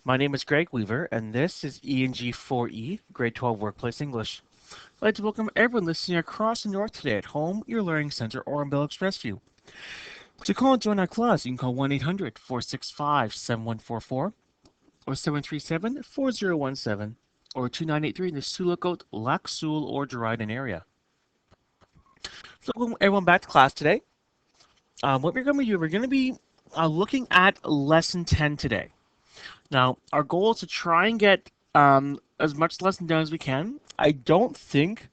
My name is Greg Weaver, and this is ENG4E, Grade 12 Workplace English. I'd like to welcome everyone listening across the north today at home, your learning center, or in Bell Expressview. To call and join our class, you can call 1-800-465-7144 or 737-4017 or 2983 in the Sioux Lookout, Lac Seul, or Dryden area. So welcome everyone back to class today. What we're going to do, we're going to be looking at Lesson 10 today. Now, our goal is to try and get as much lesson done as we can. I don't think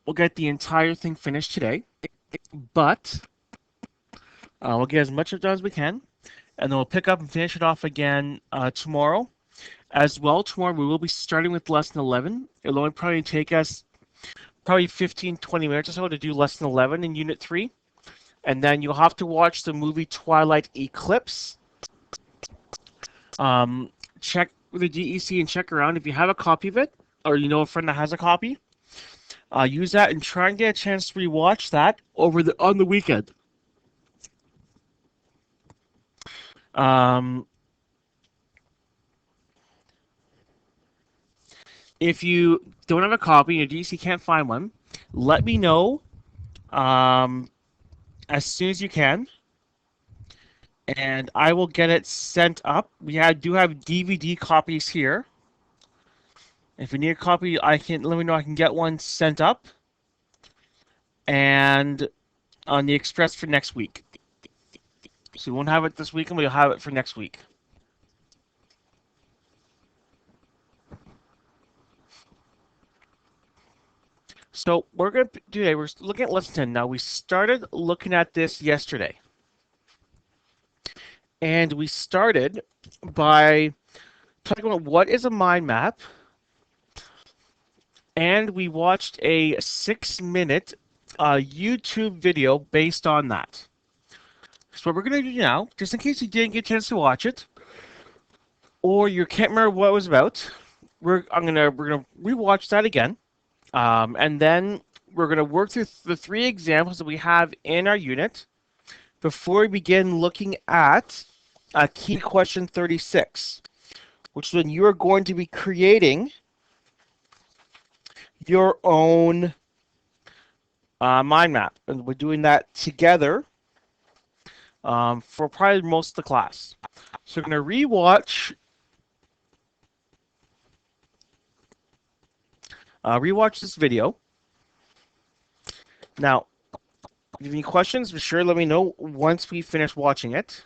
we'll get the entire thing finished today, but we'll get as much done as we can, and then we'll pick up and finish it off again tomorrow. As well, tomorrow we will be starting with Lesson 11. It'll only probably take us 15-20 minutes or so to do Lesson 11 in Unit 3. And then you'll have to watch the movie Twilight Eclipse. Check with the DEC and check around if you have a copy of it, or you know a friend that has a copy. Use that and try and get a chance to rewatch that on the weekend. If you don't have a copy and your DEC can't find one, let me know as soon as you can, and I will get it sent up. We do have DVD copies here. If you need a copy, let me know. I can get one sent up and on the Express for next week. So we won't have it this weekend, but we'll have it for next week. So we're going to today. We're looking at Lesson 10 now. We started looking at this yesterday. And we started by talking about what is a mind map, and we watched a 6-minute YouTube video based on that. So what we're going to do now, just in case you didn't get a chance to watch it, or you can't remember what it was about, we're gonna rewatch that again, and then we're going to work through the 3 examples that we have in our unit before we begin looking at key question 36, which is when you are going to be creating your own mind map. And we're doing that together for probably most of the class. So we're going to rewatch this video. Now, if you have any questions, be sure to let me know once we finish watching it.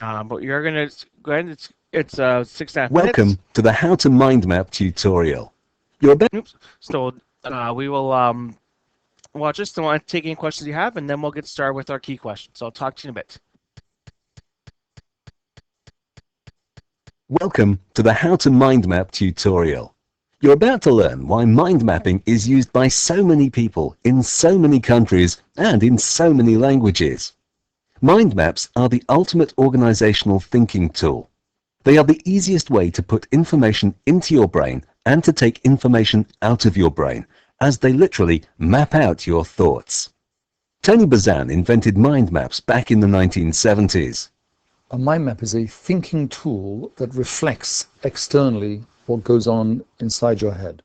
But you're going to go ahead. It's 6.5 minutes. Welcome to the How to Mind Map tutorial. So we will watch this. Don't want to take any questions you have, and then we'll get started with our key questions. So I'll talk to you in a bit. Welcome to the How to Mind Map tutorial. You're about to learn why mind mapping is used by so many people in so many countries and in so many languages. Mind maps are the ultimate organizational thinking tool. They are the easiest way to put information into your brain and to take information out of your brain, as they literally map out your thoughts. Tony Buzan invented mind maps back in the 1970s. A mind map is a thinking tool that reflects externally what goes on inside your head.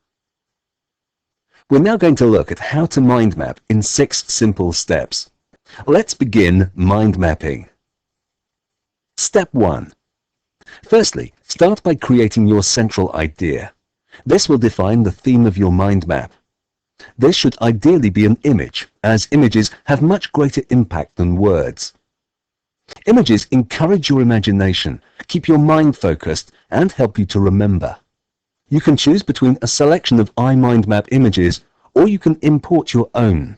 We're now going to look at how to mind map in 6 simple steps. Let's begin mind mapping. Step 1. Firstly, start by creating your central idea. This will define the theme of your mind map. This should ideally be an image, as images have much greater impact than words. Images encourage your imagination, keep your mind focused, and help you to remember. You can choose between a selection of iMindMap images, or you can import your own.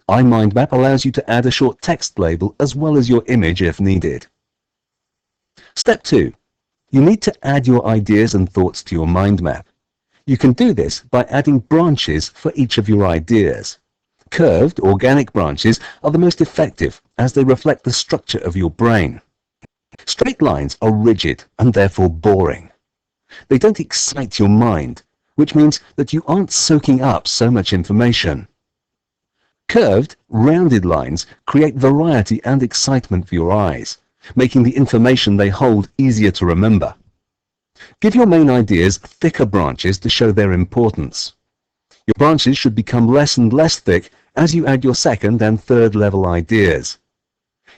iMindMap allows you to add a short text label as well as your image if needed. Step 2. You need to add your ideas and thoughts to your mind map. You can do this by adding branches for each of your ideas. Curved, organic branches are the most effective as they reflect the structure of your brain. Straight lines are rigid and therefore boring. They don't excite your mind, which means that you aren't soaking up so much information. Curved, rounded lines create variety and excitement for your eyes, making the information they hold easier to remember. Give your main ideas thicker branches to show their importance. Your branches should become less and less thick as you add your second and third level ideas.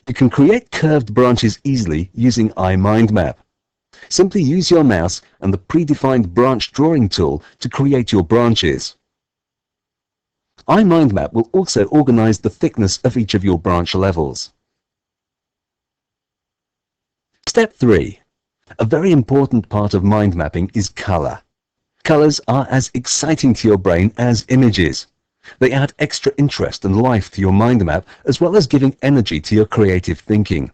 You can create curved branches easily using iMindMap. Simply use your mouse and the predefined branch drawing tool to create your branches. iMindMap will also organize the thickness of each of your branch levels. Step 3. A very important part of mind mapping is color. Colors are as exciting to your brain as images. They add extra interest and life to your mind map, as well as giving energy to your creative thinking.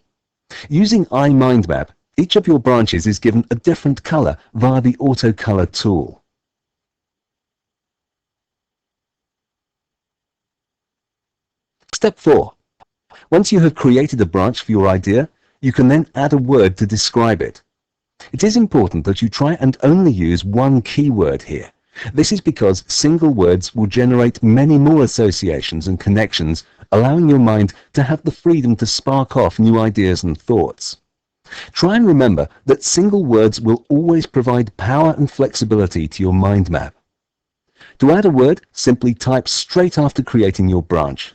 Using iMindMap, each of your branches is given a different color via the Auto Color tool. Step 4. Once you have created a branch for your idea, you can then add a word to describe it. It is important that you try and only use one keyword here. This is because single words will generate many more associations and connections, allowing your mind to have the freedom to spark off new ideas and thoughts. Try and remember that single words will always provide power and flexibility to your mind map. To add a word, simply type straight after creating your branch.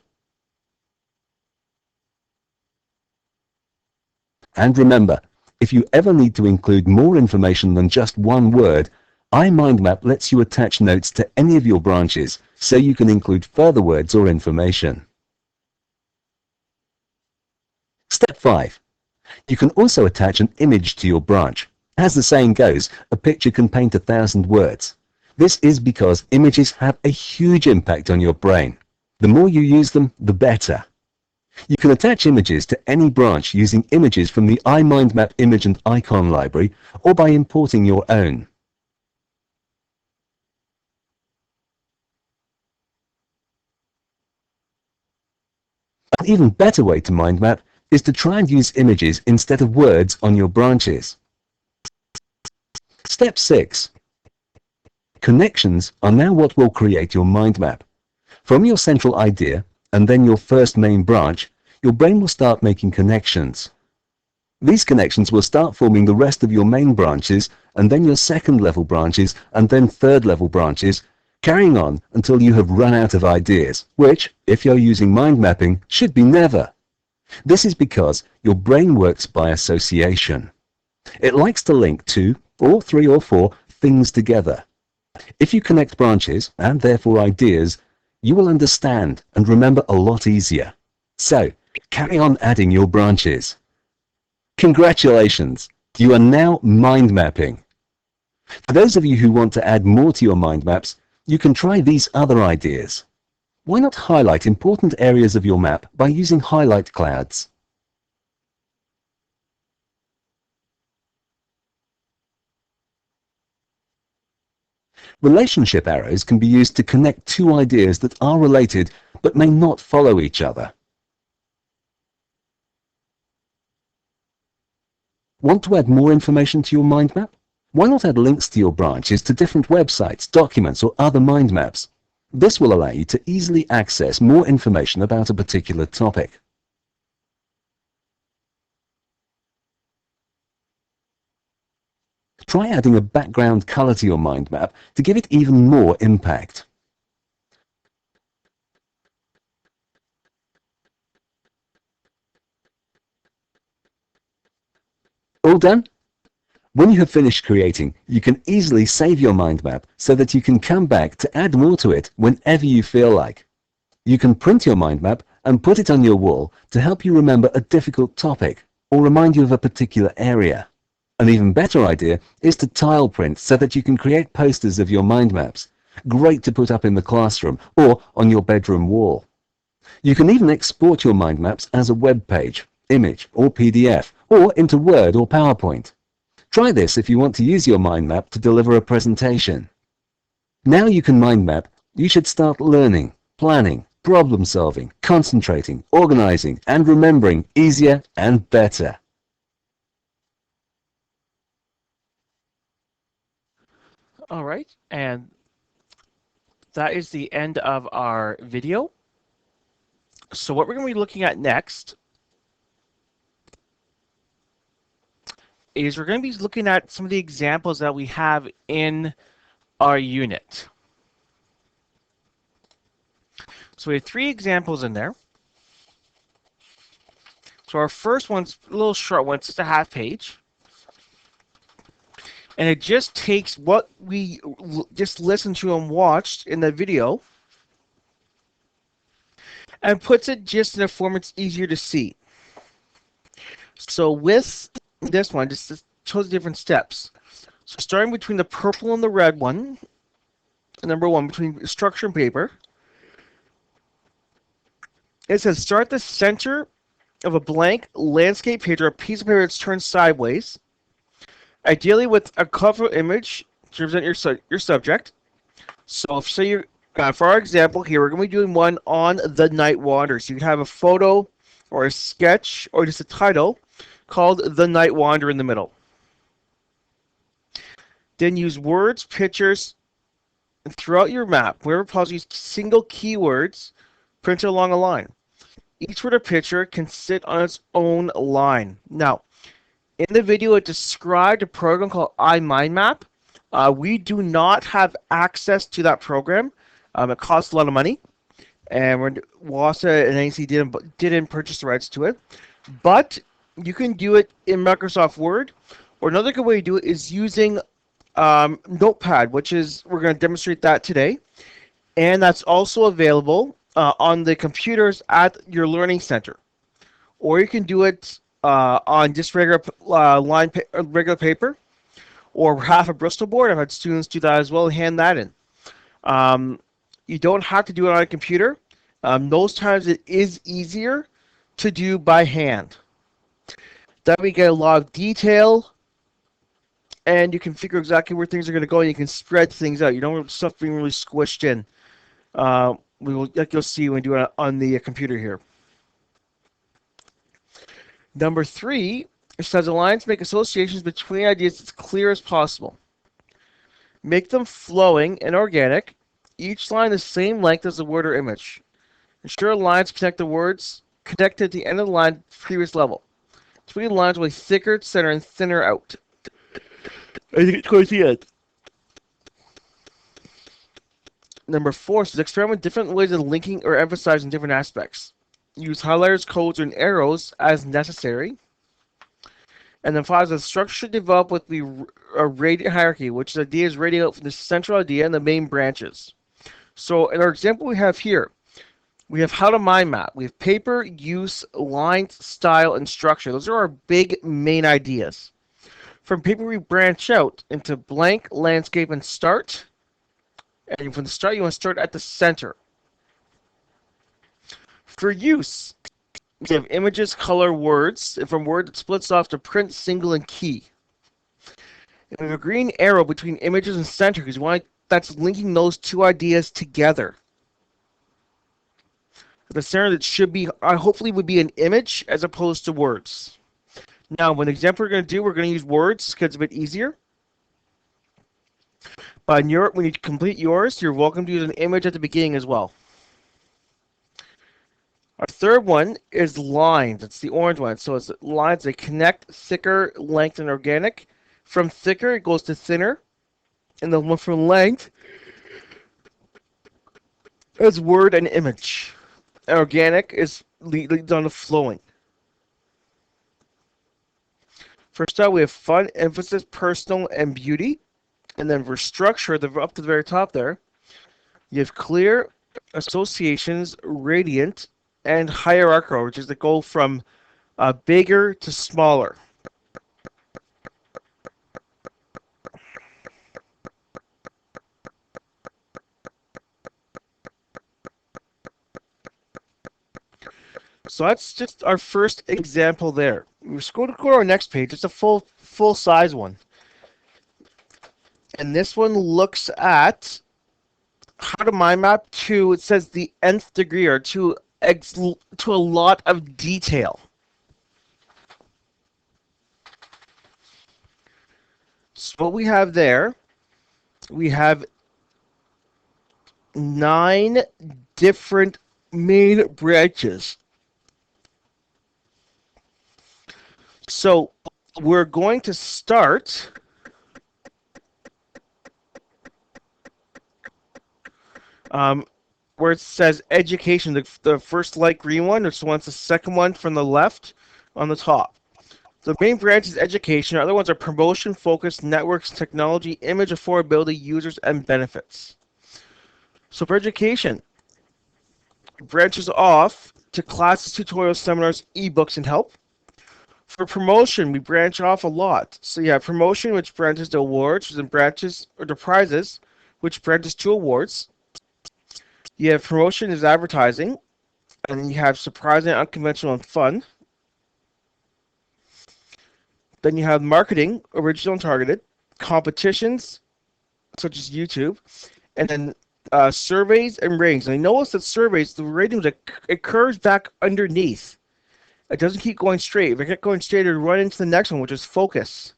And remember, if you ever need to include more information than just one word, iMindMap lets you attach notes to any of your branches, so you can include further words or information. Step 5. You can also attach an image to your branch. As the saying goes, a picture can paint 1,000 words. This is because images have a huge impact on your brain. The more you use them, the better. You can attach images to any branch using images from the iMindMap image and icon library, or by importing your own. An even better way to mind map is to try and use images instead of words on your branches. Step 6. Connections are now what will create your mind map. From your central idea, and then your first main branch, your brain will start making connections. These connections will start forming the rest of your main branches, and then your second level branches, and then third level branches, carrying on until you have run out of ideas, which, if you're using mind mapping, should be never. This is because your brain works by association. It likes to link 2, or 3, or 4 things together. If you connect branches, and therefore ideas, you will understand and remember a lot easier. So, carry on adding your branches. Congratulations! You are now mind mapping. For those of you who want to add more to your mind maps, you can try these other ideas. Why not highlight important areas of your map by using highlight clouds? Relationship arrows can be used to connect two ideas that are related but may not follow each other. Want to add more information to your mind map? Why not add links to your branches to different websites, documents, or other mind maps? This will allow you to easily access more information about a particular topic. Try adding a background color to your mind map to give it even more impact. All done? When you have finished creating, you can easily save your mind map so that you can come back to add more to it whenever you feel like. You can print your mind map and put it on your wall to help you remember a difficult topic or remind you of a particular area. An even better idea is to tile print so that you can create posters of your mind maps. Great to put up in the classroom or on your bedroom wall. You can even export your mind maps as a web page, image, or PDF, or into Word or PowerPoint. Try this if you want to use your mind map to deliver a presentation. Now you can mind map, you should start learning, planning, problem solving, concentrating, organizing, and remembering easier and better. All right, and that is the end of our video. So what we're going to be looking at next is we're going to be looking at some of the examples that we have in our unit. So we have 3 examples in there. So our first one's a little short one, it's just a half page. And it just takes what we just listened to and watched in the video and puts it just in a form it's easier to see. So with this one, just shows different steps. So starting between the purple and the red one, number 1, between structure and paper, it says start the center of a blank landscape page or a piece of paper that's turned sideways, ideally with a cover image to represent your subject. So if say you're, for our example here, we're going to be doing one on the Night Wanderer. So you can have a photo or a sketch or just a title called The Night Wanderer in the middle. Then use words, pictures, and throughout your map, wherever possible, use single keywords printed along a line. Each word or picture can sit on its own line. Now, in the video, it described a program called iMindMap. We do not have access to that program. It costs a lot of money, and WASA and NC didn't purchase the rights to it. But you can do it in Microsoft Word, or another good way to do it is using Notepad, which is, we're going to demonstrate that today. And that's also available on the computers at your learning center. Or you can do it on just regular regular paper, or half a Bristol board. I've had students do that as well and hand that in. You don't have to do it on a computer. Most times it is easier to do by hand. That way you get a lot of detail, and you can figure exactly where things are going to go, and you can spread things out. You don't want stuff being really squished in. Like you'll see when we do it on the computer here. Number 3, it says lines make associations between ideas as clear as possible. Make them flowing and organic, each line the same length as the word or image. Ensure lines connect the words connected at the end of the line previous level. Between lines will be thicker at center and thinner out. I think it's towards the end. Number 4 says experiment with different ways of linking or emphasizing different aspects. Use highlighters, codes, and arrows as necessary. And then 5 says the structure should develop with a radiant hierarchy, which is ideas radiate out from the central idea and the main branches. So in our example we have here, we have how to mind map. We have paper, use, lines, style, and structure. Those are our big main ideas. From paper we branch out into blank, landscape, and start. And from the start you want to start at the center. For use, we have images, color, words, and from word it splits off to print, single, and key. And we have a green arrow between images and center because that's linking those 2 ideas together. The center that should be, hopefully would be an image as opposed to words. Now, one example we're going to do, we're going to use words because it's a bit easier. But when you complete yours, you're welcome to use an image at the beginning as well. Our third one is lines. It's the orange one. So it's lines that connect, thicker, length, and organic. From thicker, it goes to thinner. And the one from length is word and image. And organic is leads on to flowing. First up, we have fun, emphasis, personal, and beauty. And then for structure, up to the very top there, you have clear, associations, radiant, and hierarchical, which is the goal from bigger to smaller. So that's just our first example there. We're going to go to our next page. It's a full size one. And this one looks at how to mind map to, it says the nth degree, or to a lot of detail. So what we have there, we have 9 different main branches. So we're going to start where it says education, the first light green one, which one's the second one from the left on the top. The main branch is education. Other ones are promotion, focus, networks, technology, image, affordability, users, and benefits. So for education, it branches off to classes, tutorials, seminars, ebooks, and help. For promotion, we branch off a lot. So you have promotion, which branches to awards, and branches or to prizes, which branches to awards. You have promotion is advertising, and then you have surprising, unconventional, and fun. Then you have marketing, original and targeted, competitions, such as YouTube, and then surveys and ratings. And I notice that surveys, the ratings, it curves back underneath. It doesn't keep going straight. If it kept going straight, it would run into the next one, which is focus.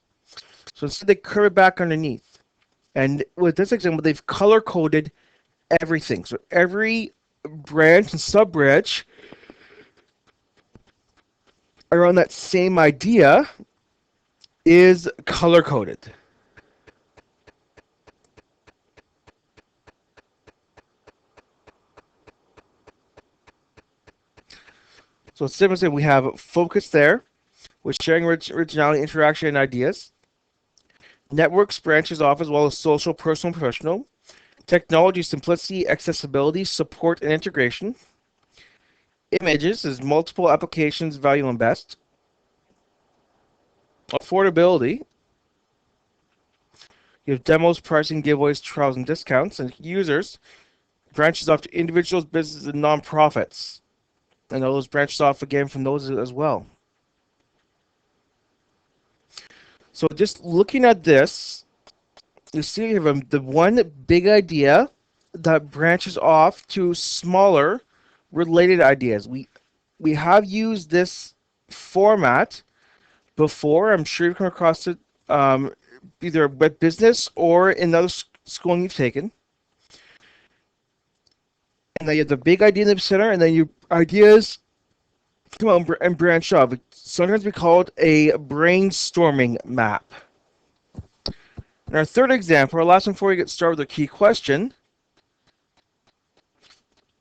So instead, they curve it back underneath. And with this example, they've color-coded everything. So every branch and sub-branch around that same idea is color-coded. So it's simply we have focus there, with sharing originality, interaction, and ideas. Networks branches off as well as social, personal, and professional. Technology, simplicity, accessibility, support, and integration. Images is multiple applications, value, and best. Affordability. You have demos, pricing, giveaways, trials, and discounts. And users branches off to individuals, businesses, and nonprofits. And those branches off again from those as well. So just looking at this, you see you have the one big idea that branches off to smaller related ideas. We have used this format before. I'm sure you've come across it either with business or in other schooling you've taken. And then you have the big idea in the center, and then your ideas come out and branch off. Sometimes we call it a brainstorming map. And our third example, our last one before we get started with the key question,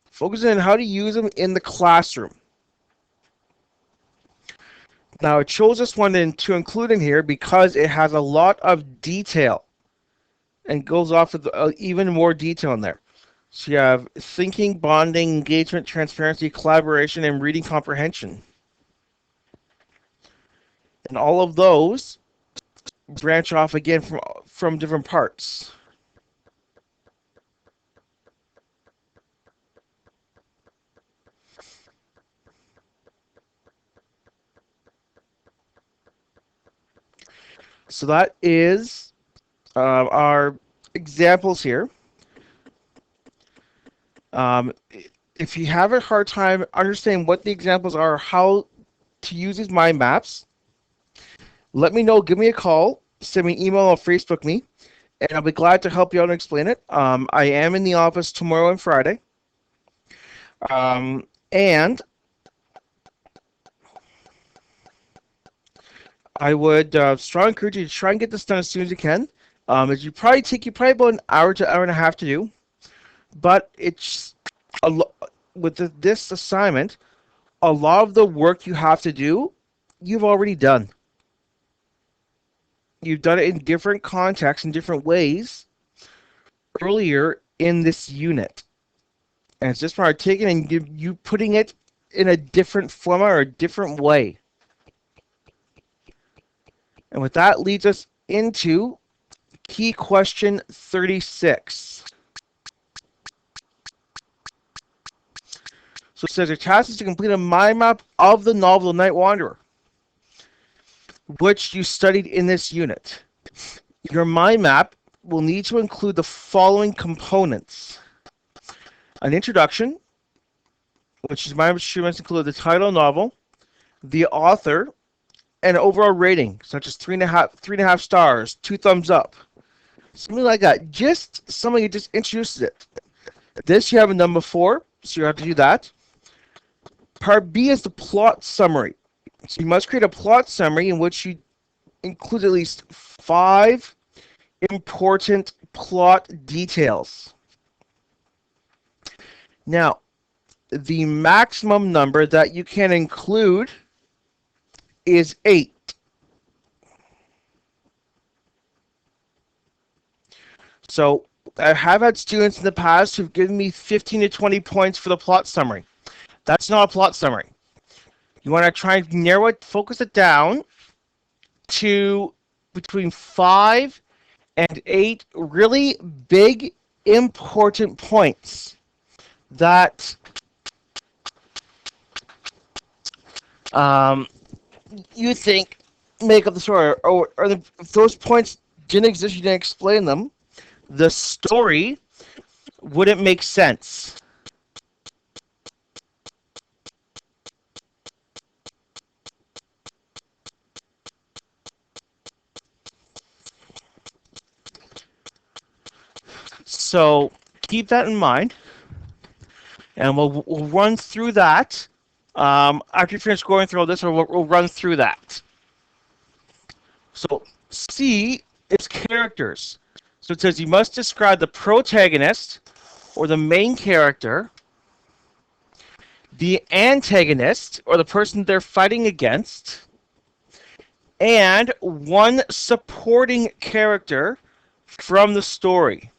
focusing on how to use them in the classroom. Now, I chose this one to include in here because it has a lot of detail and goes off with even more detail in there. So you have thinking, bonding, engagement, transparency, collaboration, and reading comprehension. And all of those branch off again from different parts. So that is our examples here. If you have a hard time understanding what the examples are, how to use these mind maps, let me know. Give me a call, send me an email, or Facebook me, and I'll be glad to help you out and explain it. I am in the office tomorrow and Friday. And I would strongly encourage you to try and get this done as soon as you can. As you probably take you about an hour to hour and a half to do, but it's with this assignment, a lot of the work you have to do, you've already done. You've done it in different contexts, in different ways, earlier in this unit. And it's just about taking and you putting it in a different format or a different way. And with that leads us into key question 36. So it says your task is to complete a mind map of the novel The Night Wanderer, which you studied in this unit. Your mind map will need to include the following components: an introduction, which is my must include the title of the novel, the author, and overall rating, such as 3.5 stars, 2 thumbs up, something like that. Just somebody who just introduces it. This you haven't done before, so you have to do that. Part B is the plot summary. So you must create a plot summary in which you include at least 5 important plot details. Now, the maximum number that you can include is 8. So I have had students in the past who've given me 15 to 20 points for the plot summary. That's not a plot summary. You want to try and narrow it, focus it down to between 5 and 8 really big, important points that you think make up the story, or if those points didn't exist, you didn't explain them, the story wouldn't make sense. So keep that in mind, and we'll run through that. After you finish going through all this, we'll run through that. So C is characters. So it says you must describe the protagonist or the main character, the antagonist or the person they're fighting against, and one supporting character from the story.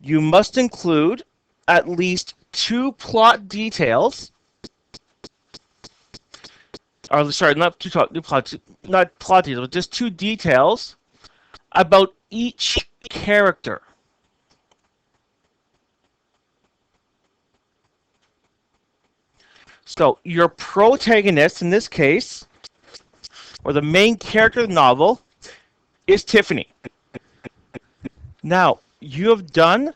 You must include at least 2 plot details. Or sorry, not plot details, but just 2 details about each character. So your protagonist in this case, or the main character of the novel, is Tiffany. Now, you have done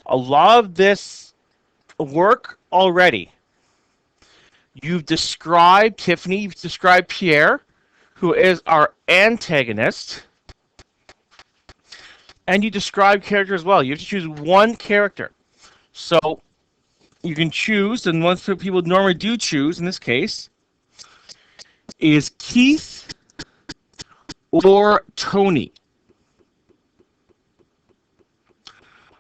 a lot of this work already. You've described Tiffany, you've described Pierre, who is our antagonist, and you describe character as well. You have to choose one character. So you can choose, and one people normally do choose in this case, is Keith or Tony.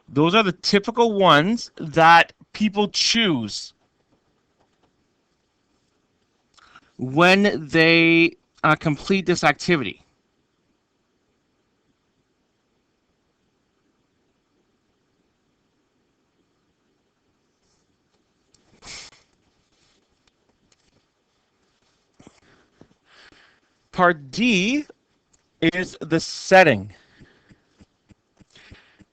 Those are the typical ones that people choose when they complete this activity. Part D is the setting.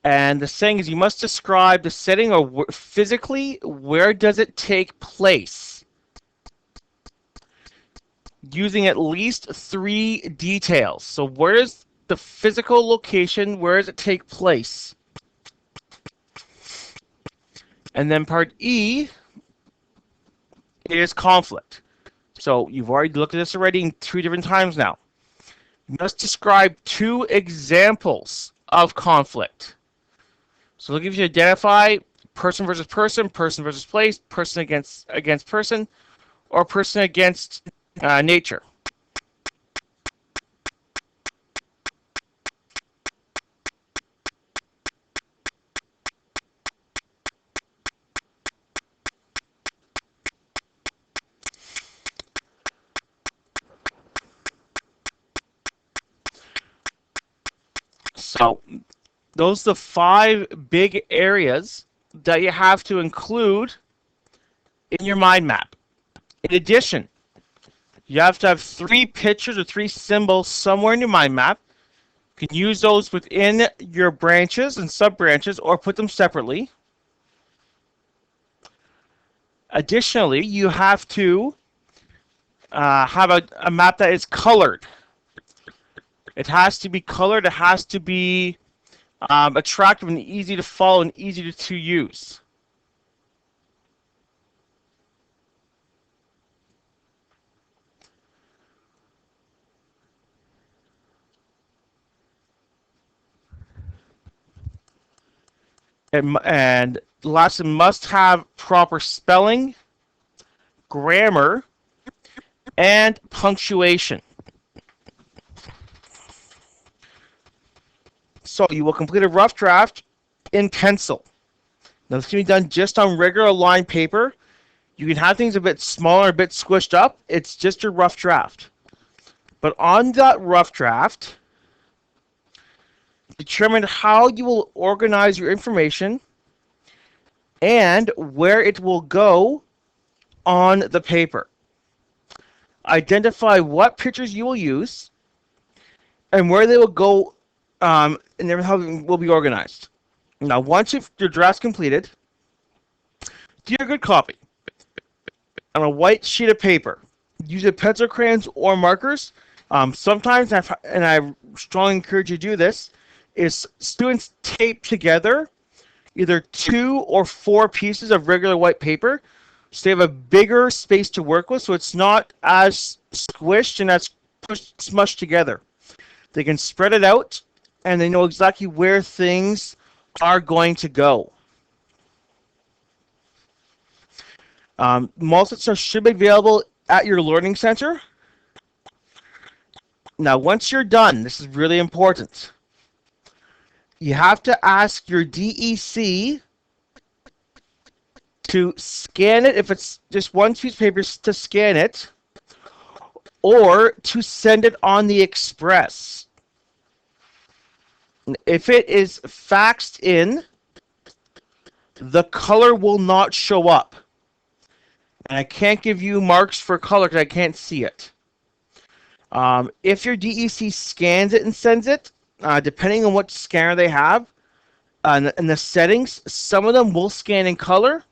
And the saying is you must describe the setting, or physically, where does it take place? Using at least 3 details. So where is the physical location? Where does it take place? And then part E is conflict. So you've already looked at this already 2 different times now. You must describe 2 examples of conflict. So they'll give you to identify person versus person, person versus place, person against person, or person against nature. So those are the 5 big areas that you have to include in your mind map. In addition, you have to have 3 pictures or 3 symbols somewhere in your mind map. You can use those within your branches and sub-branches or put them separately. Additionally, you have to have a map that is colored. It has to be colored. It has to be attractive and easy to follow and easy to use. And lastly, must have proper spelling, grammar, and punctuation. So you will complete a rough draft in pencil. Now this can be done just on regular lined paper. You can have things a bit smaller, a bit squished up. It's just a rough draft. But on that rough draft, determine how you will organize your information and where it will go on the paper. Identify what pictures you will use and where they will go, and how they will be organized. Now, once your draft's completed, do a good copy on a white sheet of paper. Use pencil crayons or markers. Sometimes, and I strongly encourage you to do this, is students tape together either 2 or 4 pieces of regular white paper so they have a bigger space to work with, so it's not as squished and as smushed together. They can spread it out and they know exactly where things are going to go. Multi-sets should be available at your learning center. Now, once you're done, this is really important. You have to ask your DEC to scan it, if it's just one piece of paper, to scan it, or to send it on the express. If it is faxed in, the color will not show up. And I can't give you marks for color because I can't see it. If your DEC scans it and sends it, depending on what scanner they have, and the settings, some of them will scan in color,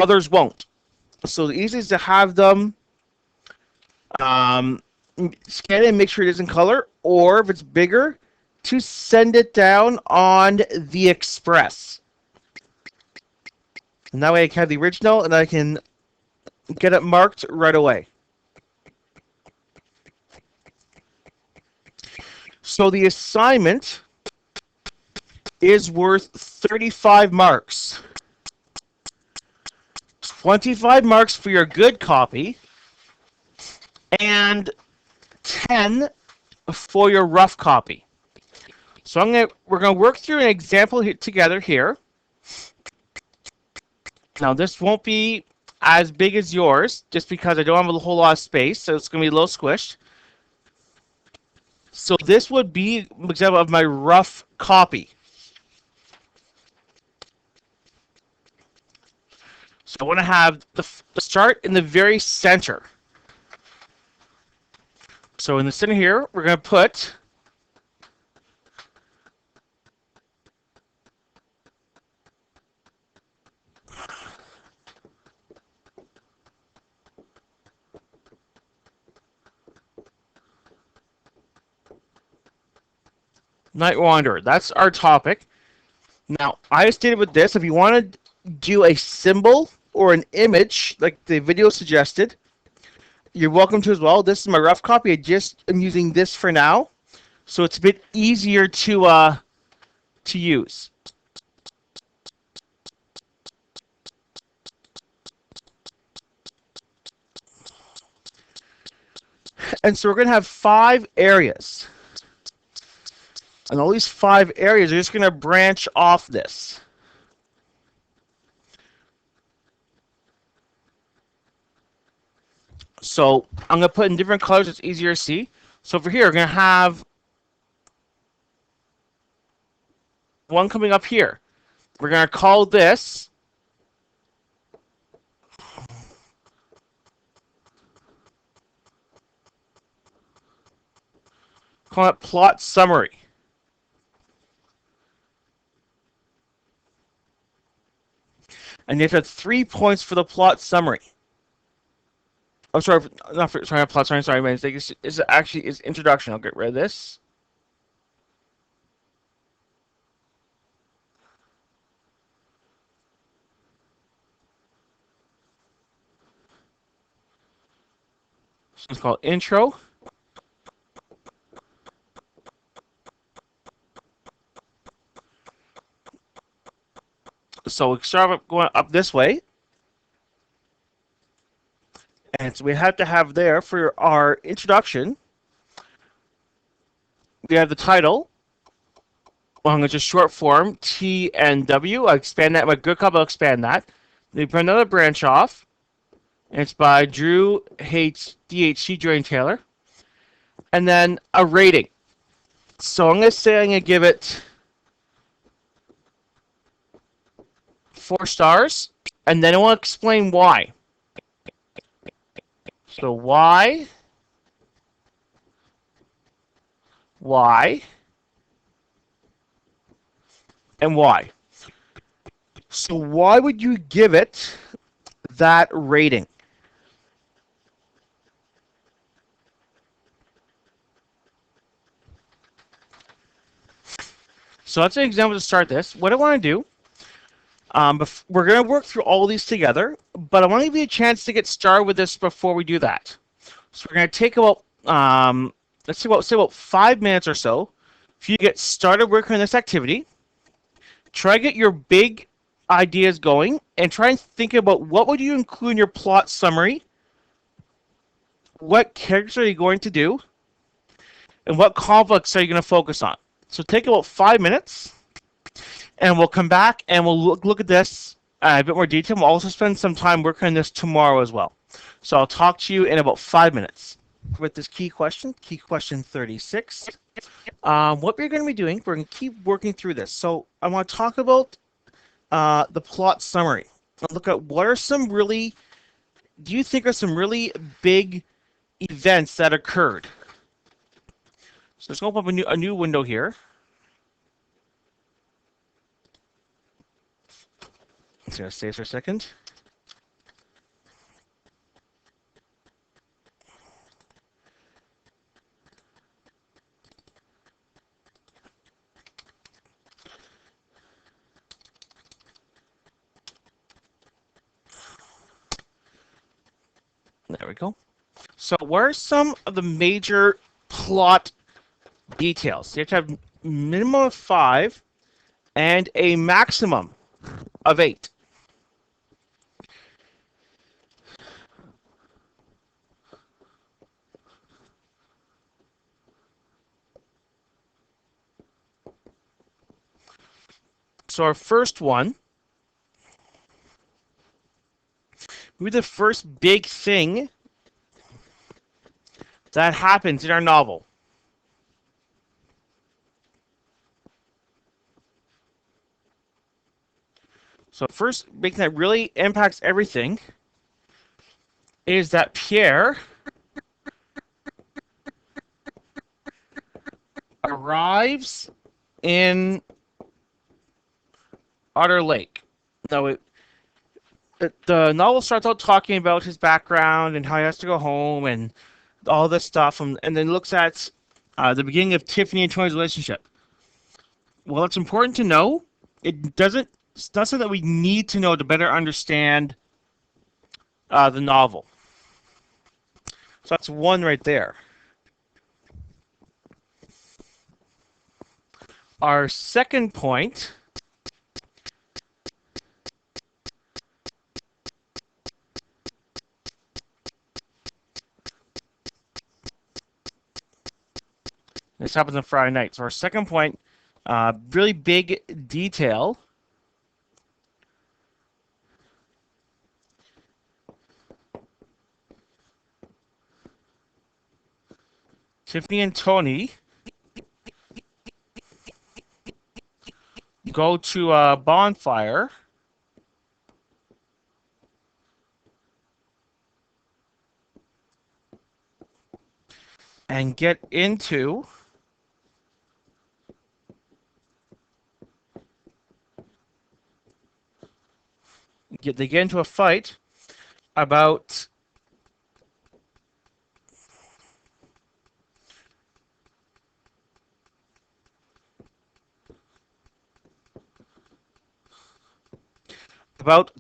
others won't. So the easiest is to have them scan it and make sure it is in color, or if it's bigger, to send it down on the express. And that way I can have the original and I can get it marked right away. So the assignment is worth 35 marks. 25 marks for your good copy and 10 for your rough copy. So we're going to work through an example together here. Now this won't be as big as yours just because I don't have a whole lot of space, so it's going to be a little squished. So this would be an example of my rough copy. So I want to have the start in the very center. So in the center here, we're going to put Night Wanderer. That's our topic. Now, I stated with this, if you want to do a symbol or an image, like the video suggested, you're welcome to as well. This is my rough copy. I just am using this for now, so it's a bit easier to use. And so we're going to have 5 areas. And all these 5 areas are just going to branch off this. So I'm going to put in different colors. It's easier to see. So over here, we're going to have one coming up here. We're going to call this plot summary. And you have to have 3 points for the plot summary. Oh, sorry, not plot summary. Sorry, my mistake. It's actually is introduction. I'll get rid of this. So it's called intro. So we start going up this way. And so we have to have there for our introduction, we have the title, Well, I'm going to just short form T and W. I expand that. My good cup, I'll expand that. They put another branch off. It's by Drew DHC, Jordan Taylor. And then a rating. So I'm going to say I'm going to give it 4 stars. And then I want to explain why. So why, and why. So why would you give it that rating? So that's an example to start this. What I want to do, we're going to work through all these together, but I want to give you a chance to get started with this before we do that. So we're going to take about, let's say about 5 minutes or so for you to get started working on this activity. Try to get your big ideas going and try and think about what would you include in your plot summary, what characters are you going to do, and what conflicts are you going to focus on. So take about 5 minutes, and we'll come back and we'll look at this a bit more detail. We'll also spend some time working on this tomorrow as well. So I'll talk to you in about 5 minutes with this key question 36. What we're going to be doing, we're going to keep working through this. So I want to talk about the plot summary. I'll look at what are some really, do you think are some really big events that occurred? So let's open up a new window here. It's going to save for a second. There we go. So what are some of the major plot details? You have to have minimum of 5 and a maximum of 8. So our first one, maybe the first big thing that happens in our novel. So first big thing that really impacts everything is that Pierre arrives in Otter Lake. Now, the novel starts out talking about his background and how he has to go home and all this stuff, and then looks at the beginning of Tiffany and Tony's relationship. Well, it's important to know. It's not something that we need to know to better understand the novel. So that's one right there. Our second point this happens on Friday night. So our second point, really big detail. Tiffany and Tony go to a bonfire and get into they get into a fight about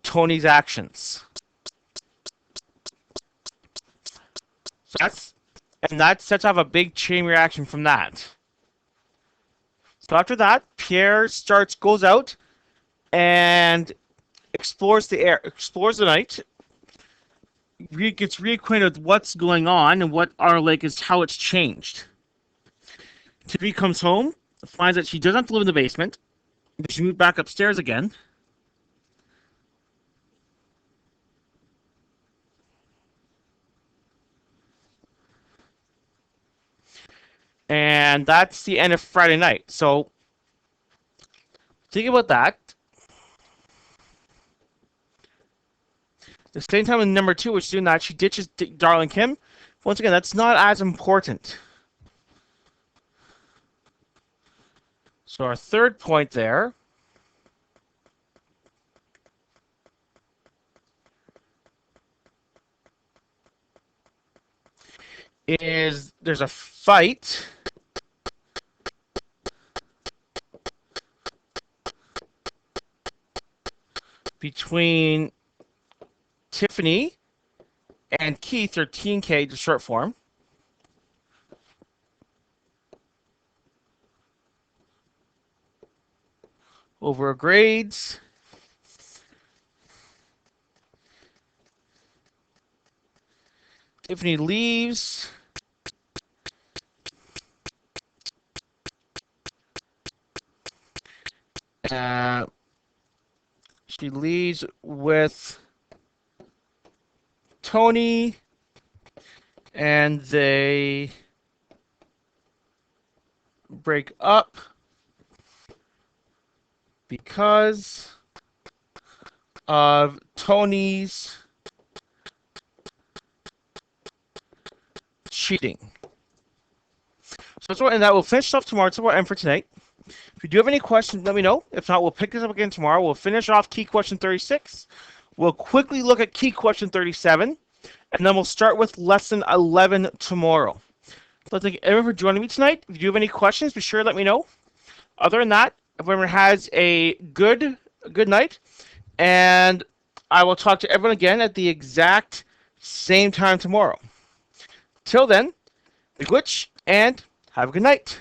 Tony's actions. So that sets off a big chain reaction from that. So after that, Pierre goes out and explores the night, gets reacquainted with what's going on and what our lake is, how it's changed. Tiffany comes home finds that she doesn't have to live in the basement. She moved back upstairs again. And that's the end of Friday night. So think about that. The same time in number 2, which is doing that, she ditches Darling Kim. Once again, that's not as important. So our third point there is there's a fight between Tiffany and Keith, or TNK, the short form. Over grades. Tiffany leaves. She leaves with Tony, and they break up because of Tony's cheating. So and that will finish off tomorrow. That's what we'll end for tonight. If you do have any questions, let me know. If not, we'll pick this up again tomorrow. We'll finish off key question 36. We'll quickly look at key question 37. And then we'll start with lesson 11 tomorrow. So thank everyone for joining me tonight. If you do have any questions, be sure to let me know. Other than that, everyone has a good night. And I will talk to everyone again at the exact same time tomorrow. Till then, be good and have a good night.